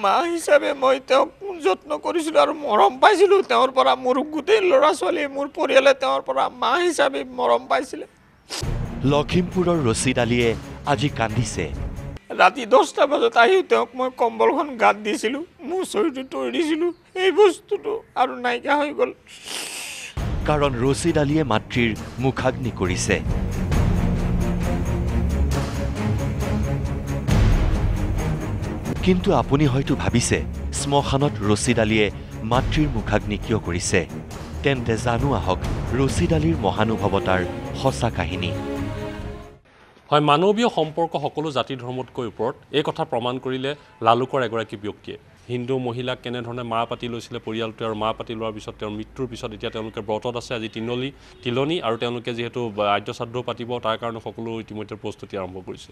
মা হিচাপে মই তেওঁক যত্ন কৰিছিলোঁ আৰু মৰম পাইছিলোঁ তেওঁৰ পৰা। মোৰ গোটেই ল'ৰা ছোৱালী মোৰ পৰিয়ালে তেওঁৰ পৰা মা হিচাপে মৰম পাইছিলে। লখিমপুৰৰ ৰছিদ আলীয়ে আজি কান্দিছে। ৰাতি 10টা বজাত আহি তেওঁক মই কম্বলখন গাত দিছিলোঁ, মোৰ শৰীৰটো তৰি দিছিলোঁ, এই বস্তুটো আৰু নাইকিয়া হৈ গ'ল। কাৰণ ৰছিদ আলীয়ে মাতৃৰ মুখাগ্নি কৰিছে। কিন্তু আপুনি হয়তো ভাবিছে শ্মশানত ৰছিদ আলীয়ে মাতৃৰ মুখাগ্নি কিয় কৰিছে। তেন্তে জানো আহক ৰছিদ আলীৰ মহানুভৱতাৰ সঁচা কাহিনী। হয়, মানৱীয় সম্পৰ্ক সকলো জাতি ধৰ্মতকৈ ওপৰত এই কথা প্ৰমাণ কৰিলে লালুকৰ এগৰাকী ব্যক্তিয়ে। হিন্দু মহিলাক কেনেধৰণে মা পাতি লৈছিলে পৰিয়ালটোৱে, আৰু মা পাতি লোৱাৰ পিছত তেওঁৰ মৃত্যুৰ পিছত এতিয়া তেওঁলোকে ব্ৰতত আছে। আজি তিলনি আৰু তেওঁলোকে যিহেতু আদ্য শ্ৰাদ্ধ পাতিব তাৰ কাৰণে সকলো ইতিমধ্যে প্ৰস্তুতি আৰম্ভ কৰিছে।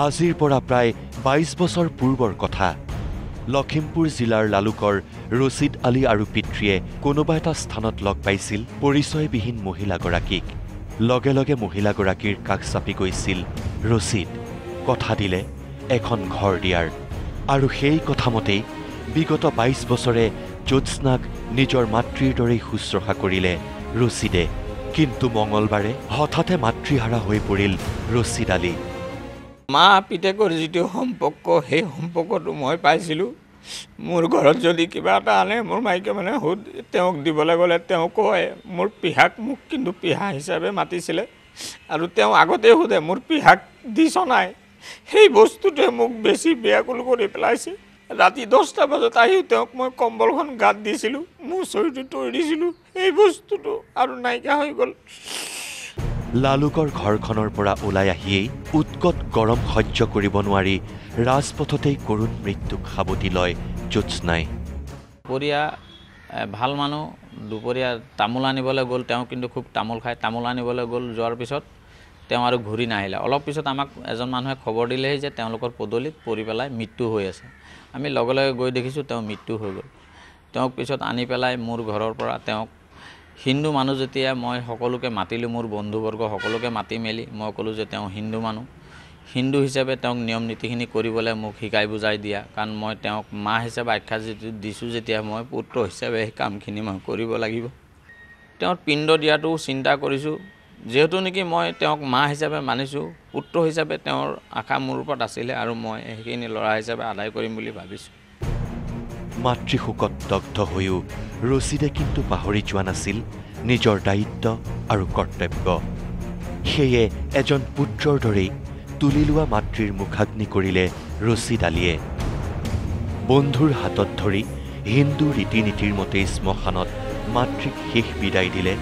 আজিৰ পৰা প্ৰায় 22 বছৰ পূৰ্বৰ কথা। লখিমপুৰ জিলাৰ লালুকৰ ৰছিদ আলী আৰু পিতৃয়ে কোনোবা এটা স্থানত লগ পাইছিল পৰিচয়বিহীন মহিলাগৰাকীক। লগে লগে মহিলাগৰাকীৰ কাষ চাপি গৈছিল ৰছিদ। কথা দিলে এখন ঘৰ দিয়াৰ, আৰু সেই কথামতেই বিগত 22 বছৰে জ্যোৎস্নাক নিজৰ মাতৃৰ দৰেই শুশ্ৰূষা কৰিলে ৰছিদে। কিন্তু মঙলবাৰে হঠাতে মাতৃহাৰা হৈ পৰিল ৰছিদ আলী। মা পিতেকৰ যিটো সম্পৰ্ক, সেই সম্পৰ্কটো মই পাইছিলোঁ। মোৰ ঘৰত যদি কিবা এটা আনে মোৰ মাইকে মানে তেওঁক দিবলৈ গ'লে তেওঁ কয় মোৰ পিহাক, মোক কিন্তু পিহা হিচাপে মাতিছিলে, আৰু তেওঁ আগতে সোধে মোৰ পিহাক দিছ নাই। সেই বস্তুটোৱে মোক বেছি ব্যাকুল কৰি পেলাইছে। ৰাতি 10টা বজাত আহি তেওঁক মই কম্বলখন গাত দিছিলোঁ, মোৰ শৰীৰটো তৰি দিছিলোঁ, এই বস্তুটো আৰু নাইকিয়া হৈ গ'ল। লালুকৰ ঘৰখনৰ পৰা ওলাই আহিয়েই উৎকট গৰম সহ্য কৰিব নোৱাৰি ৰাজপথতেই কৰুণ মৃত্যুক সাৱটি লয় জ্যোৎস্নাই। দুপৰীয়া ভাল মানুহ দুপৰীয়া তামোল আনিবলৈ গ'ল, তেওঁ কিন্তু খুব তামোল খায়। তামোল আনিবলৈ গ'ল, যোৱাৰ পিছত তেওঁ আৰু ঘূৰি নাহিলে। অলপ পিছত আমাক এজন মানুহে খবৰ দিলেহি যে তেওঁলোকৰ পদূলিত পৰি পেলাই মৃত্যু হৈ আছে। আমি লগে লগে গৈ দেখিছোঁ তেওঁ মৃত্যু হৈ গ'ল। তেওঁক পিছত আনি পেলাই মোৰ ঘৰৰ পৰা তেওঁক হিন্দু মানুহ যেতিয়া মই সকলোকে মাতিলোঁ, মোৰ বন্ধুবৰ্গ সকলোকে মাতি মেলি মই ক'লোঁ যে তেওঁ হিন্দু মানুহ, হিন্দু হিচাপে তেওঁক নিয়ম নীতিখিনি কৰিবলৈ মোক শিকাই বুজাই দিয়া। কাৰণ মই তেওঁক মা হিচাপে আখ্যা দিছোঁ, যেতিয়া মই পুত্ৰ হিচাপে সেই কামখিনি মই কৰিব লাগিব। তেওঁৰ পিণ্ড দিয়াটো চিন্তা কৰিছোঁ, যিহেতু নেকি মই তেওঁক মা হিচাপে মানিছোঁ, পুত্ৰ হিচাপে তেওঁৰ আশা মোৰ ওপৰত আছিলে, আৰু মই সেইখিনি ল'ৰা হিচাপে আদায় কৰিম বুলি ভাবিছোঁ। মাতৃশোকত দগ্ধ হৈও ৰছিদে কিন্তু পাহৰি যোৱা নাছিল নিজৰ দায়িত্ব আৰু কৰ্তব্য। সেয়ে এজন পুত্ৰৰ দৰেই তুলি লোৱা মাতৃৰ মুখাগ্নি কৰিলে ৰছিদ আলীয়ে। বন্ধুৰ হাতত ধৰি হিন্দু ৰীতি নীতিৰ মতেই শ্মশানত মাতৃক শেষ বিদায় দিলে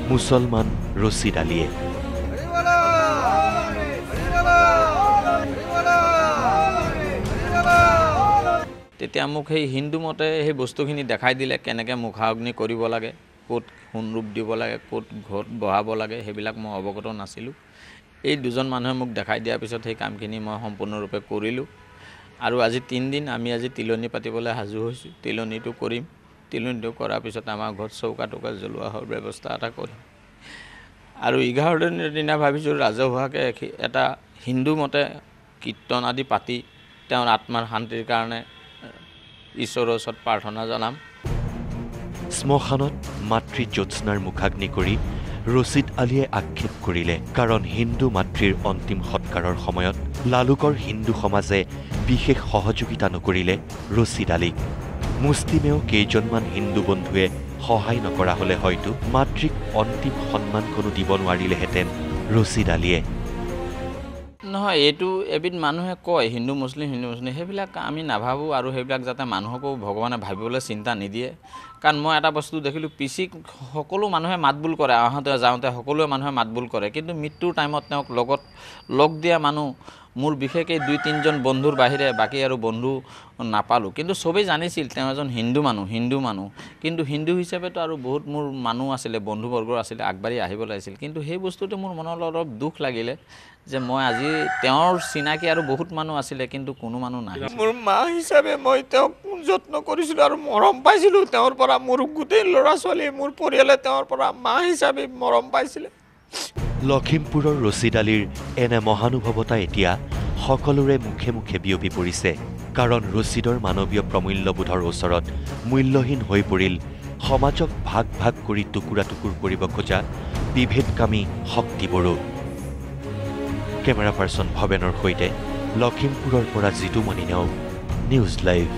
মুছলমান ৰছিদ আলীয়ে। তেতিয়া মোক সেই হিন্দু মতে সেই বস্তুখিনি দেখাই দিলে, কেনেকৈ মুখাগ্নি কৰিব লাগে, ক'ত সোণৰূপ দিব লাগে, ক'ত ঘট বহাব লাগে, সেইবিলাক মই অৱগত নাছিলোঁ। এই দুজন মানুহে মোক দেখাই দিয়াৰ পিছত সেই কামখিনি মই সম্পূৰ্ণৰূপে কৰিলোঁ। আৰু আজি 3 দিন আমি আজি তিলনি পাতিবলৈ সাজু হৈছোঁ। তিলনিটো কৰিম, তিলনিটো কৰাৰ পিছত আমাৰ ঘৰত চৌকা টৌকা জ্বলোৱা হোৱাৰ ব্যৱস্থা এটা কৰিম। আৰু 11 দিনৰ দিনা ভাবিছোঁ ৰাজহুৱাকৈ এটা হিন্দু মতে কীৰ্তন আদি পাতি তেওঁৰ আত্মাৰ শান্তিৰ কাৰণে ঈশ্বৰৰ ওচৰত প্ৰাৰ্থনা জনাম। শ্মশানত মাতৃ জ্যোৎস্নাৰ মুখাগ্নি কৰি ৰছিদ আলীয়ে আক্ষেপ কৰিলে, কাৰণ হিন্দু মাতৃৰ অন্তিম সৎকাৰৰ সময়ত লালুকৰ হিন্দু সমাজে বিশেষ সহযোগিতা নকৰিলে ৰছিদ আলীক। মুছলিমেও কেইজনমান হিন্দু বন্ধুৱে সহায় নকৰা হ'লে হয়তো মাতৃক অন্তিম সন্মান কোনো দিব নোৱাৰিলেহেঁতেন ৰছিদ আলীয়ে। নহয়, এইটো এবিধ মানুহে কয় হিন্দু মুছলিম, সেইবিলাক আমি নাভাবোঁ, আৰু সেইবিলাক যাতে মানুহকো ভগৱানে ভাবিবলৈ চিন্তা নিদিয়ে। কাৰণ মই এটা বস্তু দেখিলোঁ, পিচিক সকলো মানুহে মাতবোল কৰে, আহোঁতে যাওঁতে সকলোৱে মানুহে মাতবোল কৰে, কিন্তু মৃত্যুৰ টাইমত তেওঁক লগত লগ দিয়া মানুহ মোৰ বিশেষকৈ 2-3জন বন্ধুৰ বাহিৰে বাকী আৰু বন্ধু নাপালোঁ। কিন্তু চবেই জানিছিল তেওঁ এজন হিন্দু মানুহ, কিন্তু হিন্দু হিচাপেতো আৰু বহুত মোৰ মানুহ আছিলে, বন্ধুবৰ্গ আছিলে, আগবাঢ়ি আহিব লাগিছিল। কিন্তু সেই বস্তুটো মোৰ মনত অলপ দুখ লাগিলে যে মই আজি তেওঁৰ চিনাকি আৰু বহুত মানুহ আছিলে, কিন্তু কোনো মানুহ নাই। মোৰ মা হিচাপে মই তেওঁক যত্ন কৰিছিলোঁ আৰু মৰম পাইছিলোঁ তেওঁৰ পৰা। মোৰ গোটেই ল'ৰা ছোৱালী মোৰ পৰিয়ালে তেওঁৰ পৰা মা হিচাপে মৰম পাইছিলে। লখিমপুৰৰ ৰছিদ আলীৰ এনে মহানুভৱতা এতিয়া সকলোৰে মুখে মুখে বিয়পি পৰিছে। কাৰণ ৰচিদৰ মানৱীয় প্ৰমূল্যবোধৰ ওচৰত মূল্যহীন হৈ পৰিল সমাজক ভাগ ভাগ কৰি টুকুৰা টুকুৰ কৰিব খোজা বিভেদকামী শক্তিবোৰো। কেমেৰা পাৰ্চন ভৱেনৰ সৈতে লখিমপুৰৰ পৰা জিতুমণি নেওগ, নিউজ লাইভ।